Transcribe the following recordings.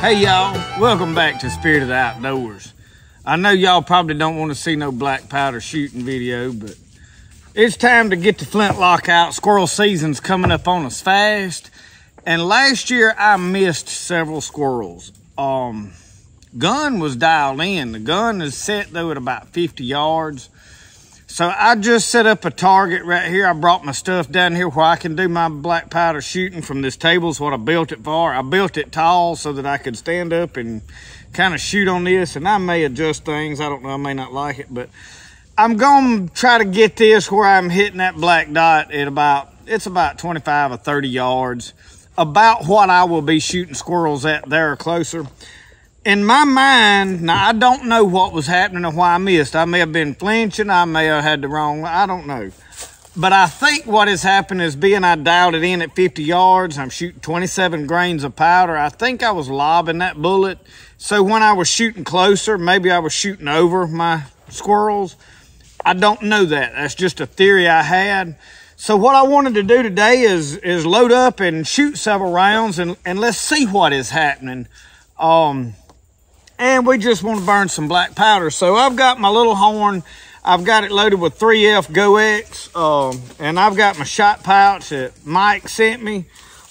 Hey y'all, welcome back to Spirit of the Outdoors. I know y'all probably don't want to see no black powder shooting video, but it's time to get the flintlock out. Squirrel season's coming up on us fast. And last year I missed several squirrels. Gun was dialed in. The gun is set though at about 50 yards. So I just set up a target right here. I brought my stuff down here where I can do my black powder shooting from this table is what I built it for. I built it tall so that I could stand up and kind of shoot on this, and I may adjust things. I don't know, I may not like it, but I'm gonna try to get this where I'm hitting that black dot at it's about 25 or 30 yards, about what I will be shooting squirrels at there or closer. In my mind, now I don't know what was happening or why I missed. I may have been flinching, I may have had the wrong, I don't know. But I think what has happened is being I dialed it in at 50 yards, I'm shooting 27 grains of powder. I think I was lobbing that bullet. So when I was shooting closer, maybe I was shooting over my squirrels. I don't know that. That's just a theory I had. So what I wanted to do today is load up and shoot several rounds and let's see what is happening. And we just want to burn some black powder. So I've got my little horn. I've got it loaded with 3F Go-X. And I've got my shot pouch that Mike sent me.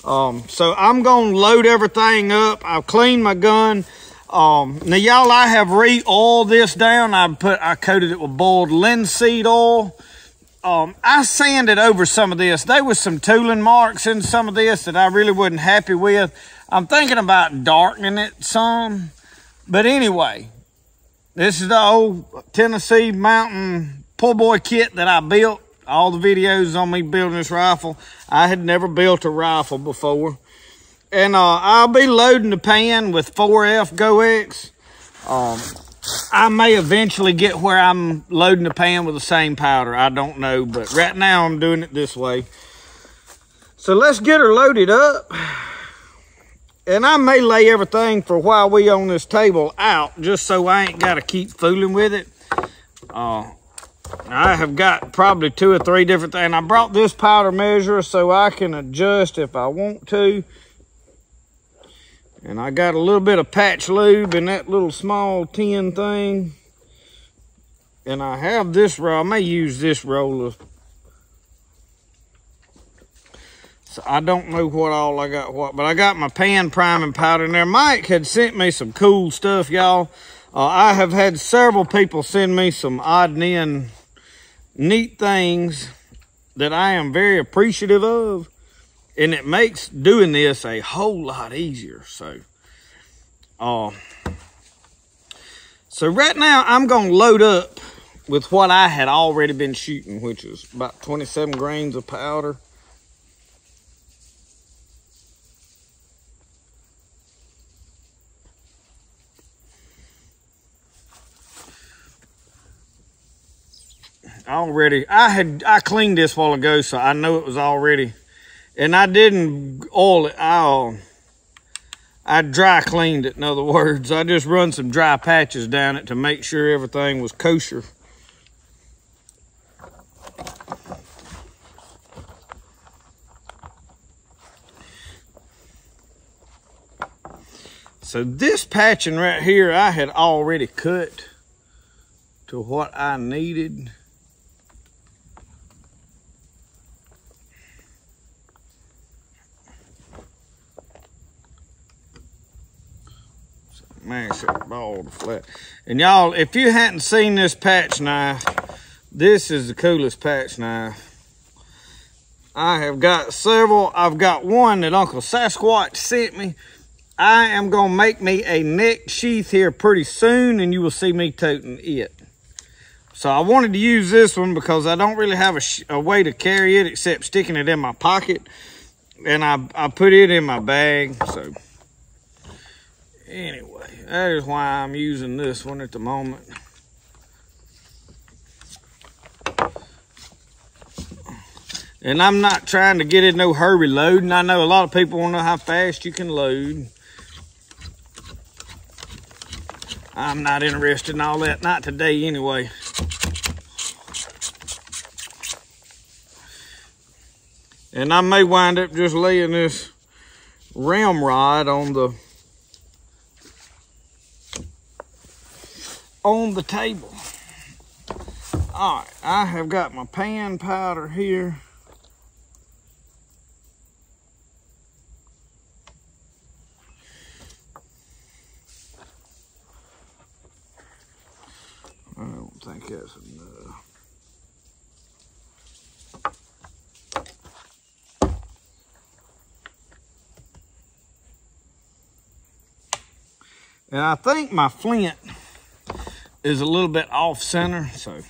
So I'm going to load everything up. I've cleaned my gun. Now, y'all, I have re-oiled this down. I coated it with boiled linseed oil. I sanded over some of this. There was some tooling marks in some of this that I really wasn't happy with. I'm thinking about darkening it some. But anyway, this is the old Tennessee Mountain pull boy kit that I built. All the videos on me building this rifle. I had never built a rifle before. And I'll be loading the pan with 4F Go-X. I may eventually get where I'm loading the pan with the same powder. I don't know, but right now I'm doing it this way. So let's get her loaded up. And I may lay everything for while we on this table out, just so I ain't got to keep fooling with it. I have got probably 2 or 3 different things. I brought this powder measure so I can adjust if I want to. And I got a little bit of patch lube in that little small tin thing. And I have this roll. I may use this roll of. So I don't know what all I got, but I got my pan priming powder in there. Mike had sent me some cool stuff, y'all. I have had several people send me some odd and end neat things that I am very appreciative of. And it makes doing this a whole lot easier. So right now I'm going to load up with what I had already been shooting, which is about 27 grains of powder. I cleaned this a while ago, so I know it was already. And I didn't oil it. I dry cleaned it, in other words. I just run some dry patches down it to make sure everything was kosher. So this patching right here, I had already cut to what I needed. Mash that ball to flat. And y'all, if you hadn't seen this patch knife, this is the coolest patch knife. I have got several. I've got one that Uncle Sasquatch sent me. I am going to make me a neck sheath here pretty soon, and you will see me toting it. So I wanted to use this one because I don't really have a way to carry it except sticking it in my pocket. And I put it in my bag, so. Anyway, that is why I'm using this one at the moment. And I'm not trying to get in no hurry loading. I know a lot of people want to know how fast you can load. I'm not interested in all that, not today anyway. And I may wind up just laying this ramrod on the on the table. All right, I have got my pan powder here. I don't think that's enough. And I think my flint is a little bit off center, so let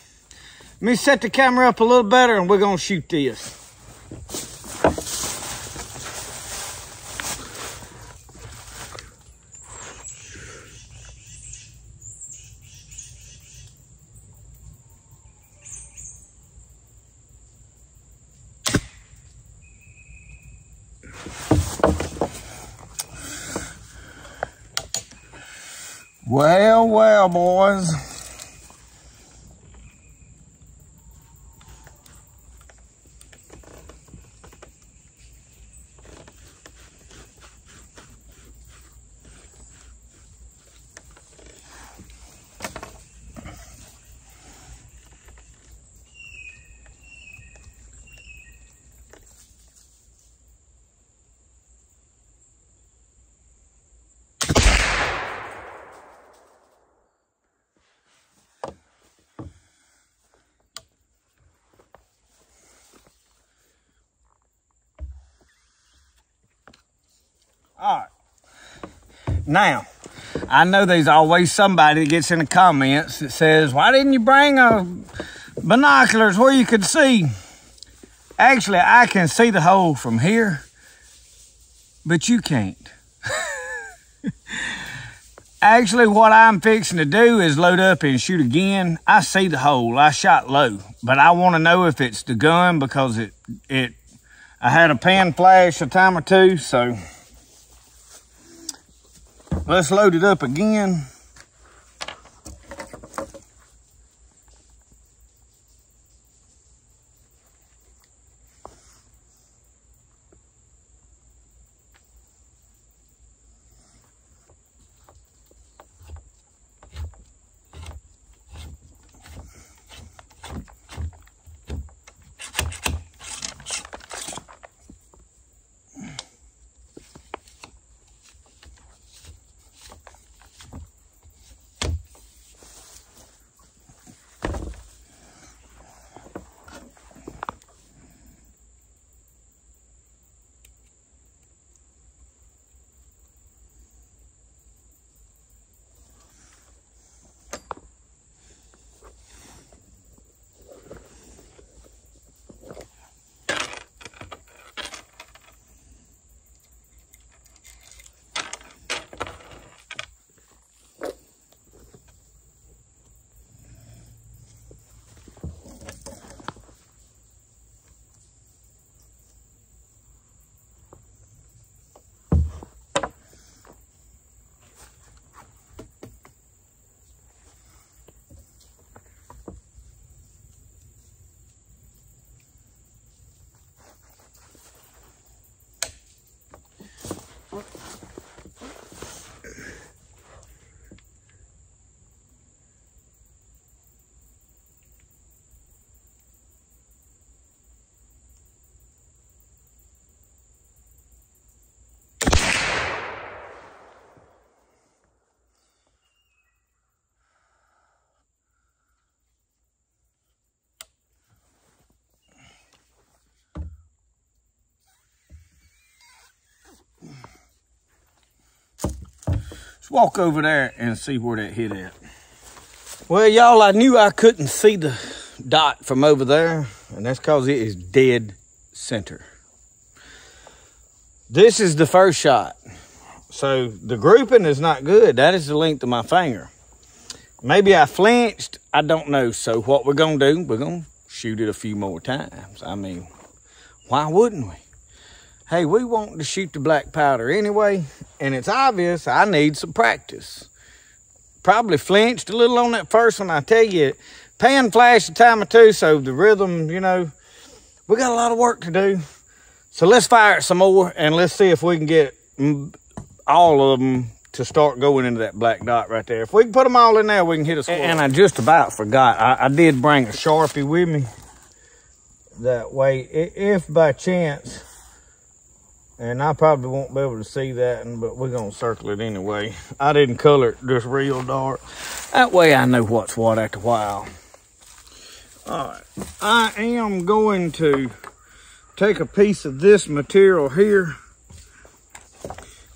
me set the camera up a little better and we're gonna shoot this. Well, well, boys. All right. Now, I know there's always somebody that gets in the comments that says, why didn't you bring binoculars where you could see? Actually, I can see the hole from here, but you can't. Actually, what I'm fixing to do is load up and shoot again. I see the hole. I shot low, but I want to know if it's the gun because I had a pan flash a time or two, so let's load it up again. Let's walk over there and see where that hit at. Well, y'all, I knew I couldn't see the dot from over there, and that's because it is dead center. This is the first shot. So the grouping is not good. That is the length of my finger. Maybe I flinched. I don't know. So what we're going to do, we're going to shoot it a few more times. I mean, why wouldn't we? Hey, we want to shoot the black powder anyway, and it's obvious I need some practice. Probably flinched a little on that first one. I tell you, pan flash a time or two, so the rhythm, you know, we got a lot of work to do. So let's fire it some more, and let's see if we can get all of them to start going into that black dot right there. If we can put them all in there, we can hit a squirrel. And I just about forgot. I did bring a Sharpie with me. That way, if by chance, and I probably won't be able to see that, but we're going to circle it anyway. I didn't color it just real dark. That way I know what's what after a while. All right, I am going to take a piece of this material here,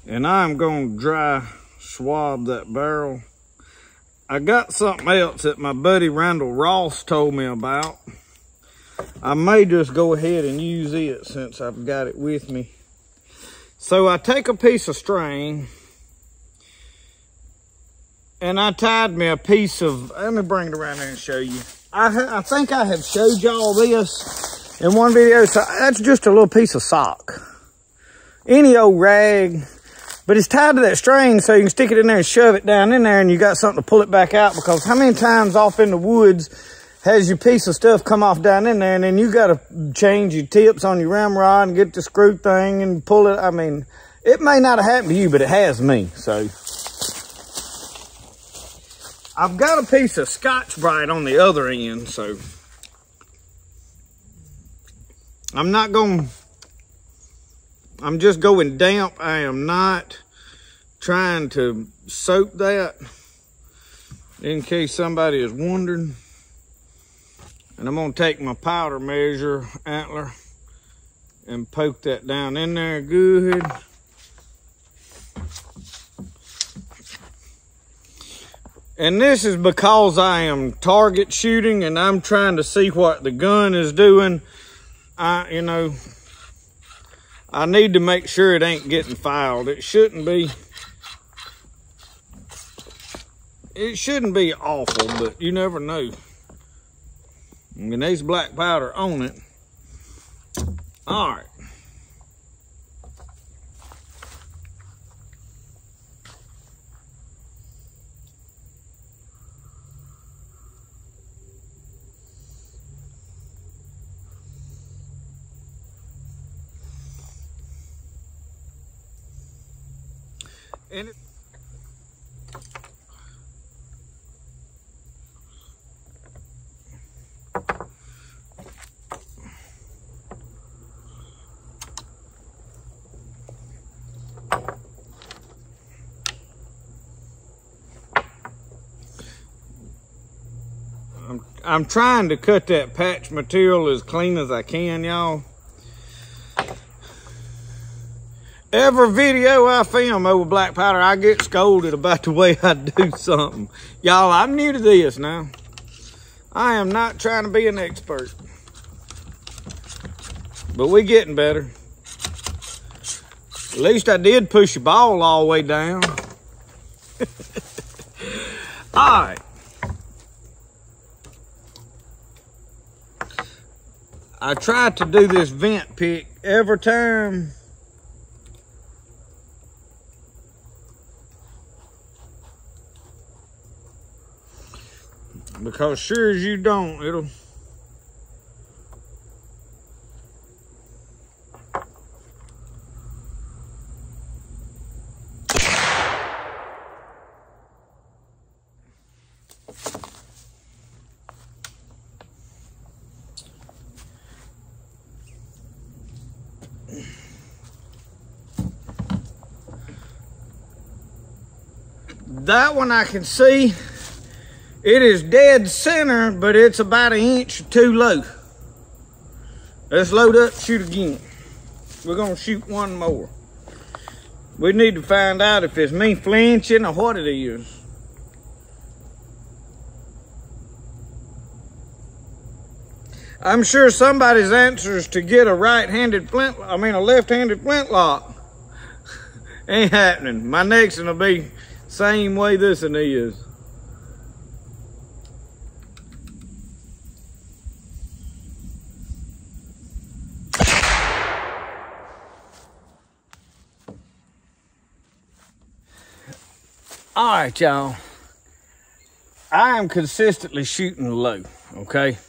and I'm going to dry swab that barrel. I got something else that my buddy Randall Ross told me about. I may just go ahead and use it since I've got it with me. So I take a piece of string, and I tied me a piece of, let me bring it around there and show you. I think I have showed y'all this in one video. So that's just a little piece of sock. Any old rag, but it's tied to that string so you can stick it in there and shove it down in there, and you got something to pull it back out, because how many times off in the woods has your piece of stuff come off down in there, and then you got to change your tips on your ramrod and get the screw thing and pull it. I mean, it may not have happened to you, but it has me. So I've got a piece of Scotch-Brite on the other end, so I'm just going damp. I am not trying to soak that, in case somebody is wondering. And I'm gonna take my powder measure antler and poke that down in there good. And this is because I am target shooting and I'm trying to see what the gun is doing. You know, I need to make sure it ain't getting fouled. It shouldn't be awful, but you never know. I mean, there's black powder on it. All right. And I'm trying to cut that patch material as clean as I can, y'all. Every video I film over black powder, I get scolded about the way I do something. Y'all, I'm new to this now. I am not trying to be an expert, but we getting better. At least I did push the ball all the way down. All right. I try to do this vent pick every time. Because sure as you don't, it'll... That one I can see, it is dead center, but it's about 1 inch or 2 low. Let's load up, shoot again. We're gonna shoot one more. We need to find out if it's me flinching or what it is. I'm sure somebody's answer is to get a right-handed flintlock, a left-handed flintlock. Ain't happening. My next one will be same way this one is. All right, y'all. I am consistently shooting low, okay?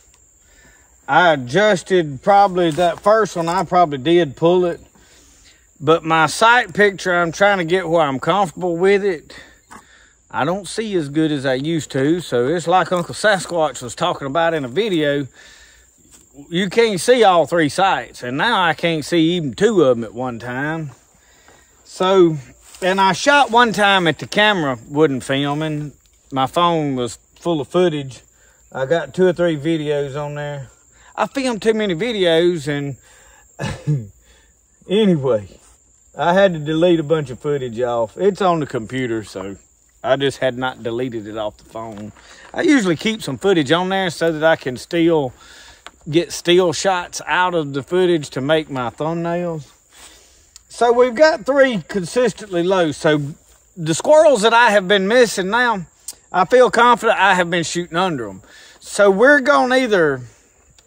I adjusted probably that first one, I probably did pull it. But my sight picture, I'm trying to get where I'm comfortable with it. I don't see as good as I used to, so it's like Uncle Sasquatch was talking about in a video. You can't see all 3 sights, and now I can't see even 2 of them at one time. So, and I shot one time at the camera wasn't filming. My phone was full of footage. I got 2 or 3 videos on there. I filmed too many videos, and anyway, I had to delete a bunch of footage off. It's on the computer, so I just had not deleted it off the phone. I usually keep some footage on there so that I can still get still shots out of the footage to make my thumbnails. So we've got 3 consistently low. So the squirrels that I have been missing now, I feel confident I have been shooting under them. So we're going either,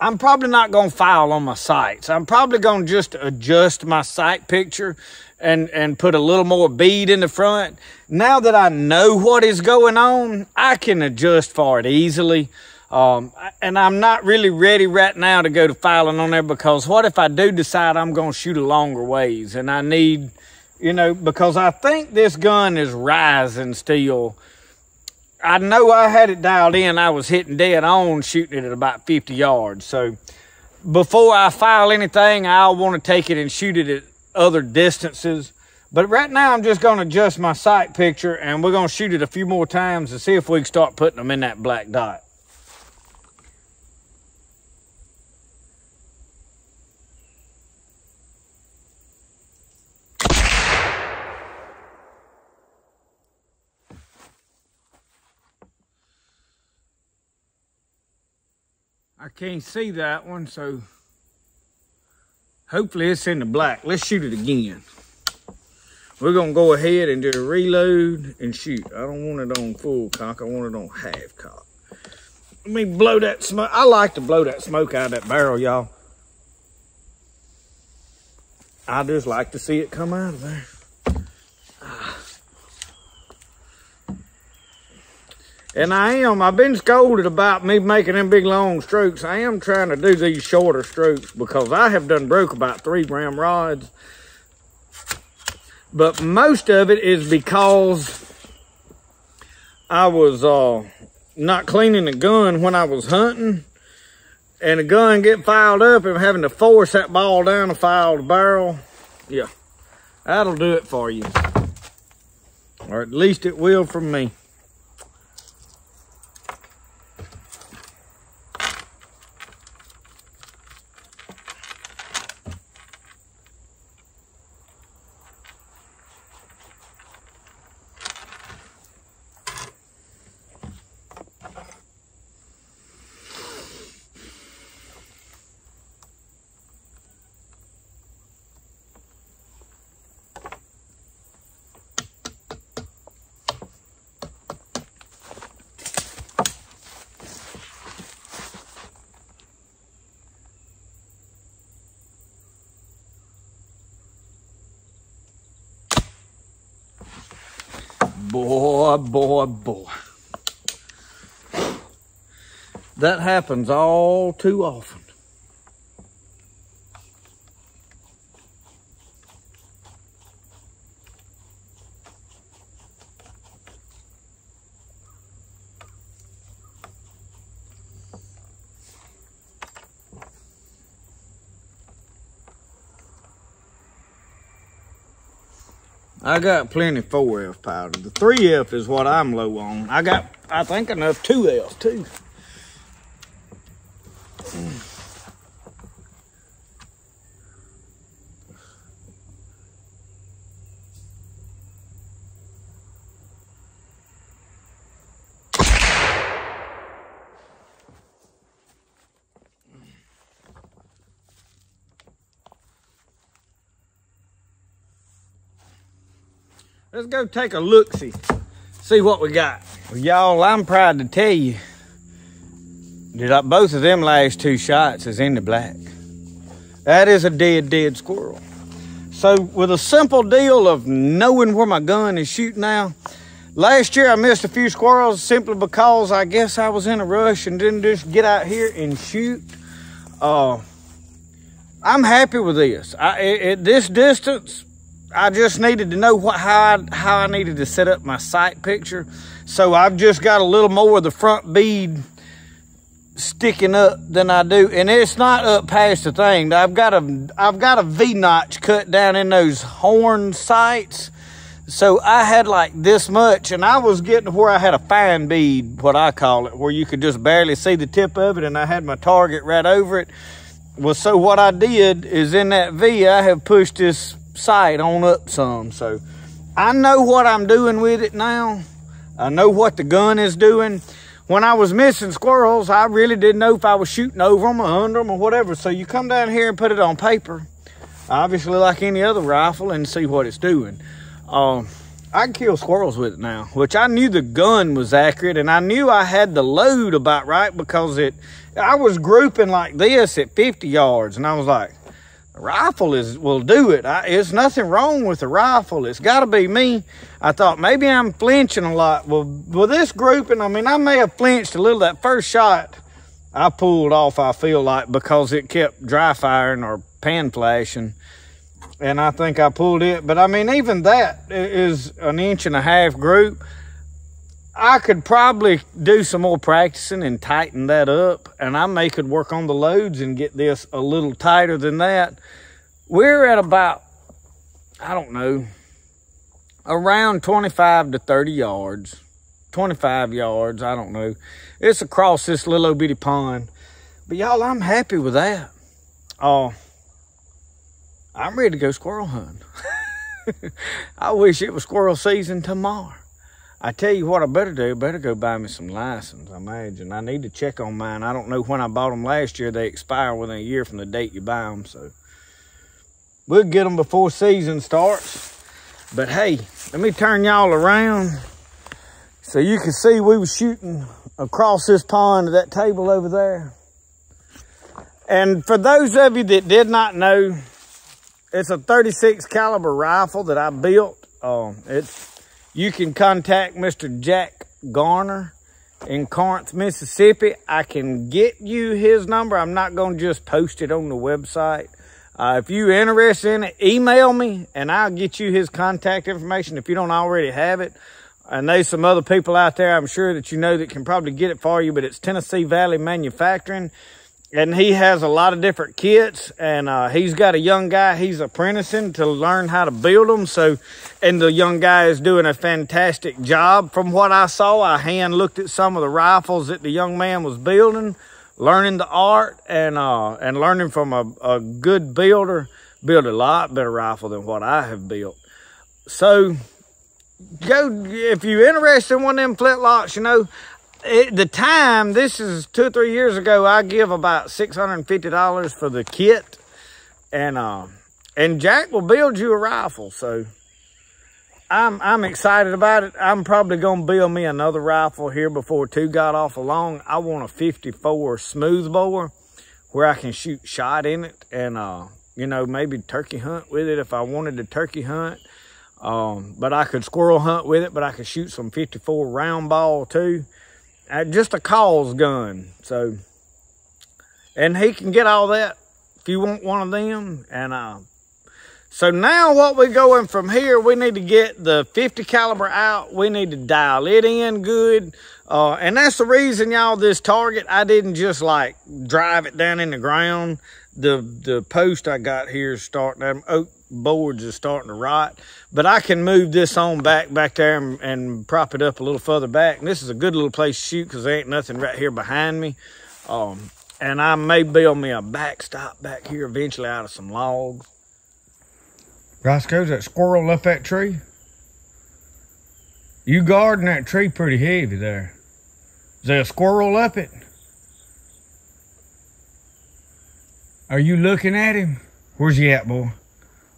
I'm probably not going to file on my sights. I'm probably going to just adjust my sight picture and put a little more bead in the front. Now that I know what is going on, I can adjust for it easily. And I'm not really ready right now to go to filing on there, because what if I do decide I'm going to shoot a longer ways, and I need, you know, because I think this gun is rising still. I know I had it dialed in. I was hitting dead on shooting it at about 50 yards. So before I file anything, I'll want to take it and shoot it at other distances. But right now I'm just going to adjust my sight picture, and we're going to shoot it a few more times to see if we can start putting them in that black dot. I can't see that one, so hopefully it's in the black. Let's shoot it again. We're gonna go ahead and do a reload and shoot. I don't want it on full cock, I want it on half cock. Let me blow that smoke. I like to blow that smoke out of that barrel, y'all. I just like to see it come out of there. And I've been scolded about me making them big long strokes. I am trying to do these shorter strokes because I have done broke about 3 gram rods. But most of it is because I was not cleaning the gun when I was hunting. And the gun get filed up and having to force that ball down to file the barrel. Yeah, that'll do it for you. Or at least it will from me. Boy. That happens all too often. I got plenty 4F powder. The 3F is what I'm low on. I got, I think, enough 2F too. Let's go take a look-see, see what we got. Well, y'all, I'm proud to tell you that both of them last 2 shots is in the black. That is a dead squirrel. So with a simple deal of knowing where my gun is shooting now, last year I missed a few squirrels simply because I guess I was in a rush and didn't just get out here and shoot. I'm happy with this. At this distance, I just needed to know how I needed to set up my sight picture. So I've just got a little more of the front bead sticking up than I do, and it's not up past the thing. I've got a V-notch cut down in those horn sights, so I had like this much, and I was getting to where I had a fine bead, what I call it, where you could just barely see the tip of it, and I had my target right over it. Well, so what I did is in that V, I have pushed this sight on up some, so I know what I'm doing with it now. I know what the gun is doing. When I was missing squirrels, I really didn't know if I was shooting over them or under them or whatever. So you come down here and put it on paper, obviously like any other rifle, and see what it's doing. I can kill squirrels with it now, which I knew the gun was accurate, and I knew I had the load about right because I was grouping like this at 50 yards, and I was like, the rifle will do it. It's nothing wrong with the rifle. It's got to be me. I thought maybe I'm flinching a lot. Well, with this grouping, I mean, I may have flinched a little. That first shot I pulled off, I feel like, because it kept dry firing or pan flashing, and I think I pulled it. But I mean, even that is an 1.5 inch group. I could probably do some more practicing and tighten that up, and I may could work on the loads and get this a little tighter than that. We're at about, I don't know, around 25 to 30 yards, 25 yards, I don't know. It's across this little old bitty pond. But y'all, I'm happy with that. I'm ready to go squirrel hunting. I wish it was squirrel season tomorrow. I tell you what I better do. I better go buy me some license, I imagine. I need to check on mine. I don't know when I bought them last year. They expire within a year from the date you buy them, so we'll get them before season starts. But hey, let me turn y'all around so you can see we was shooting across this pond to that table over there. And for those of you that did not know, it's a 36 caliber rifle that I built. You can contact Mr. Jack Garner in Corinth, Mississippi. I can get you his number. I'm not going to just post it on the website. If you're interested in it, email me and I'll get you his contact information if you don't already have it. And there's some other people out there, I'm sure that you know, that can probably get it for you, but it's Tennessee Valley Manufacturing. And he has a lot of different kits, and he's got a young guy he's apprenticing to learn how to build them. So, and the young guy is doing a fantastic job. From what I saw, I hand looked at some of the rifles that the young man was building, learning the art, and learning from a good builder. Built a lot better rifle than what I have built. So, go if you're interested in one of them flintlocks, you know. The time, this is 2 or 3 years ago, I give about $650 for the kit, and Jack will build you a rifle. So I'm excited about it. I'm probably gonna build me another rifle here before 2 got off along. I want a 54 smoothbore where I can shoot shot in it, and you know, maybe turkey hunt with it if I wanted to turkey hunt. But I could squirrel hunt with it, but I could shoot some 54 round ball too. Just a cause gun. So, and he can get all that if you want one of them. And so now what we're going from here, we need to get the 50 caliber out. We need to dial it in good. And that's the reason, y'all, this target, I didn't just like drive it down in the ground. The post I got here is starting, them oak boards is starting to rot, but I can move this on back there and prop it up a little further back. And this is a good little place to shoot because there ain't nothing right here behind me. And I may build me a backstop back here eventually out of some logs. Roscoe's that squirrel up that tree? You guarding that tree pretty heavy there. Is there a squirrel up it? Are you looking at him? Where's he at, boy?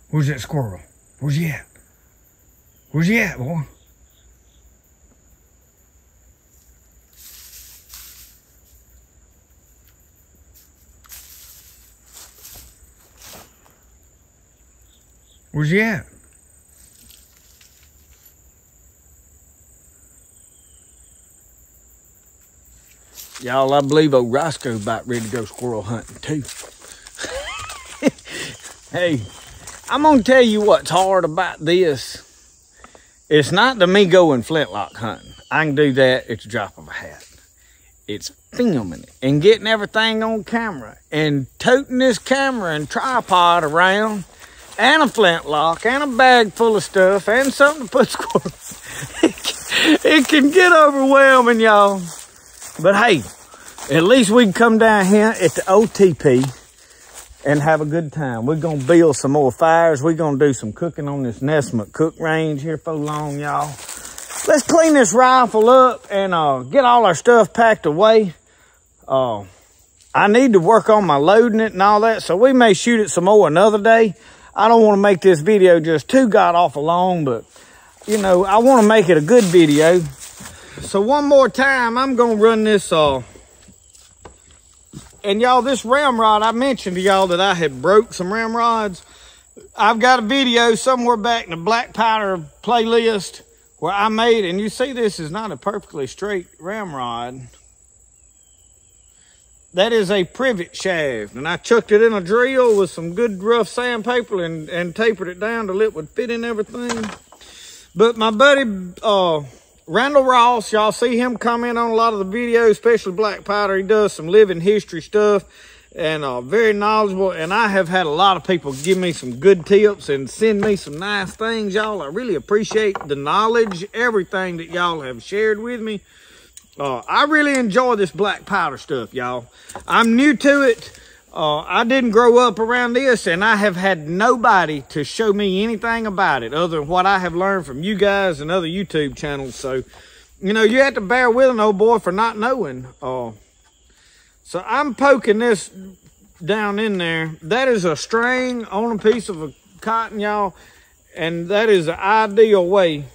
Where's that squirrel? Where's he at? Where's he at, boy? Where's he at? Y'all, I believe old Roscoe about ready to go squirrel hunting too. Hey, I'm gonna tell you what's hard about this. It's not the me going flintlock hunting. I can do that at the drop of a hat. It's filming it and getting everything on camera and toting this camera and tripod around and a flintlock and a bag full of stuff and something to put squirrels. It can get overwhelming, y'all. But hey, at least we can come down here at the OTP and have a good time. We're gonna build some more fires. We're gonna do some cooking on this Nesmith cook range here for long, y'all. Let's clean this rifle up and get all our stuff packed away. I need to work on my loading it and all that, so we may shoot it some more another day. I don't want to make this video just too god-awful long, but, you know, I want to make it a good video. So one more time, I'm going to run this, and y'all, this ramrod, I mentioned to y'all that I had broke some ramrods. I've got a video somewhere back in the black powder playlist where I made, and you see this is not a perfectly straight ramrod. That is a privet shaft, and I chucked it in a drill with some good rough sandpaper and tapered it down till it would fit in everything. But my buddy Randall Ross, y'all see him comment on a lot of the videos, especially black powder. He does some living history stuff and very knowledgeable. And I have had a lot of people give me some good tips and send me some nice things, y'all. I really appreciate the knowledge, everything that y'all have shared with me. I really enjoy this black powder stuff, y'all. I'm new to it. I didn't grow up around this, and I have had nobody to show me anything about it other than what I have learned from you guys and other YouTube channels. So, you know, you have to bear with an old boy for not knowing. So I'm poking this down in there. That is a string on a piece of cotton, y'all, and that is the ideal way.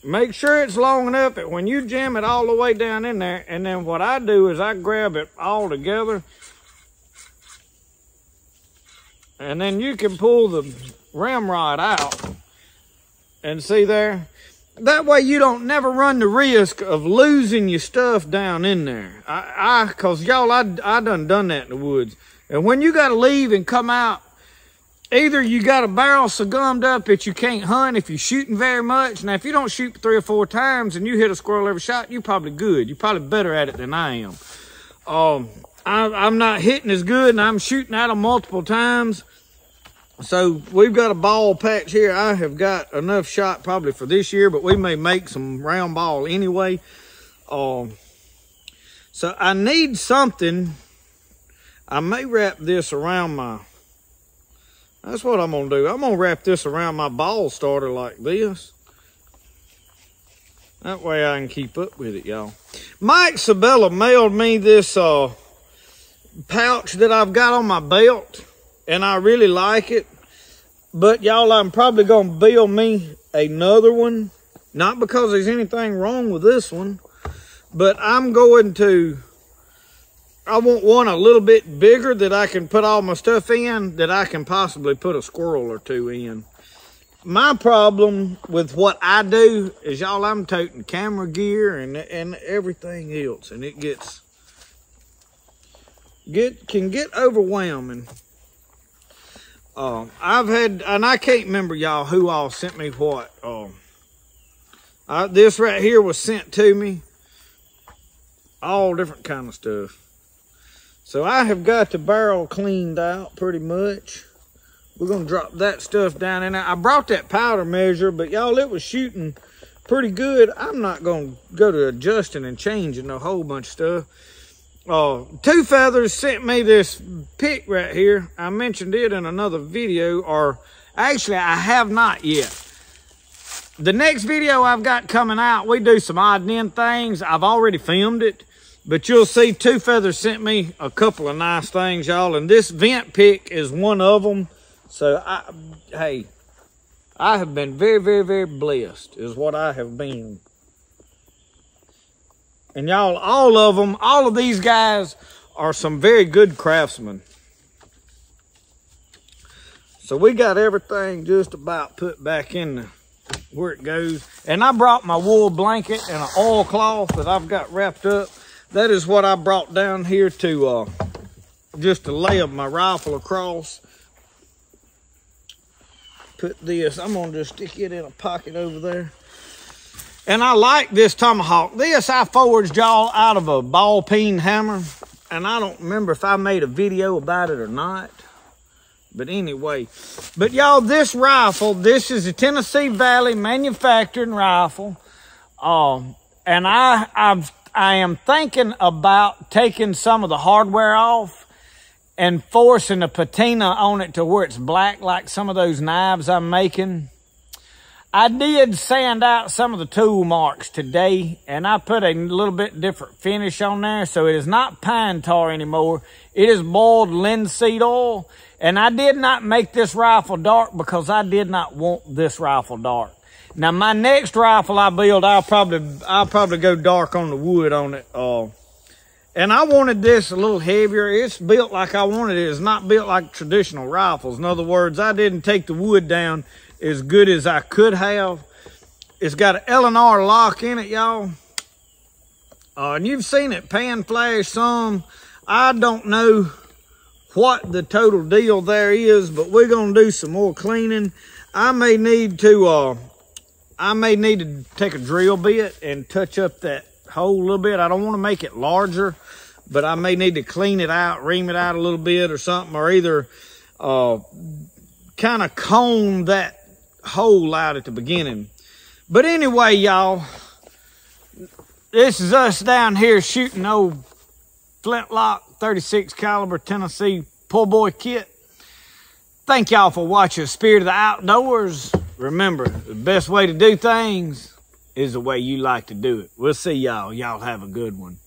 Make sure it's long enough that when you jam it all the way down in there, and then what I do is I grab it all together, and then you can pull the ramrod out and see there. That way you don't never run the risk of losing your stuff down in there. Cause y'all, I done that in the woods. And when you gotta leave and come out, either you got a barrel so gummed up that you can't hunt if you're shooting very much. Now, if you don't shoot 3 or 4 times and you hit a squirrel every shot, you're probably good. You're probably better at it than I am. I'm not hitting as good, and I'm shooting at them multiple times. So we've got a ball patch here. I have got enough shot probably for this year, but we may make some round ball anyway. So I need something. I may wrap this around my... That's what I'm gonna do. I'm gonna wrap this around my ball starter like this. That way I can keep up with it, y'all. Mike Sabella mailed me this pouch that I've got on my belt, and I really like it. But y'all, I'm probably gonna build me another one. Not because there's anything wrong with this one, but I'm going to... I want one a little bit bigger that I can put all my stuff in, that I can possibly put a squirrel or 2 in. My problem with what I do is, y'all, I'm toting camera gear and everything else, and it can get overwhelming. I've had, and I can't remember, y'all, who all sent me what. This right here was sent to me. All different kind of stuff. So I have got the barrel cleaned out pretty much. We're gonna drop that stuff down in there. I brought that powder measure, but y'all, it was shooting pretty good. I'm not gonna go to adjusting and changing a whole bunch of stuff. Two Feathers sent me this pick right here. I mentioned it in another video, or actually I have not yet. The next video I've got coming out, we do some odd and end things. I've already filmed it. But you'll see Two Feathers sent me a couple of nice things, y'all. And this vent pick is one of them. So, hey, I have been very, very, very blessed is what I have been. And y'all, all of these guys are some very good craftsmen. So we got everything just about put back in where it goes. And I brought my wool blanket and an oilcloth that I've got wrapped up. That is what I brought down here to just to lay my rifle across. put this, I'm gonna just stick it in a pocket over there. And I like this tomahawk. This I forged y'all out of a ball peen hammer. And I don't remember if I made a video about it or not. But anyway, but y'all, this rifle, this is a Tennessee Valley manufacturing rifle. And I am thinking about taking some of the hardware off and forcing a patina on it to where it's black like some of those knives I'm making. I did sand out some of the tool marks today, and I put a little bit different finish on there, so it is not pine tar anymore. It is boiled linseed oil, and I did not make this rifle dark because I did not want this rifle dark. Now, my next rifle I build, I'll probably go dark on the wood on it. And I wanted this a little heavier. It's built like I wanted it. It's not built like traditional rifles. In other words, I didn't take the wood down as good as I could have. It's got an L&R lock in it, y'all. And you've seen it pan flash some. I don't know what the total deal there is, but we're gonna do some more cleaning. I may need to take a drill bit and touch up that hole a little bit. I don't want to make it larger, but I may need to clean it out, ream it out a little bit or something, or either kind of comb that hole out at the beginning. But anyway, y'all, this is us down here shooting old Flintlock 36 caliber Tennessee pull boy kit. Thank y'all for watching Spirit of the Outdoors. Remember, the best way to do things is the way you like to do it. We'll see y'all. Y'all have a good one.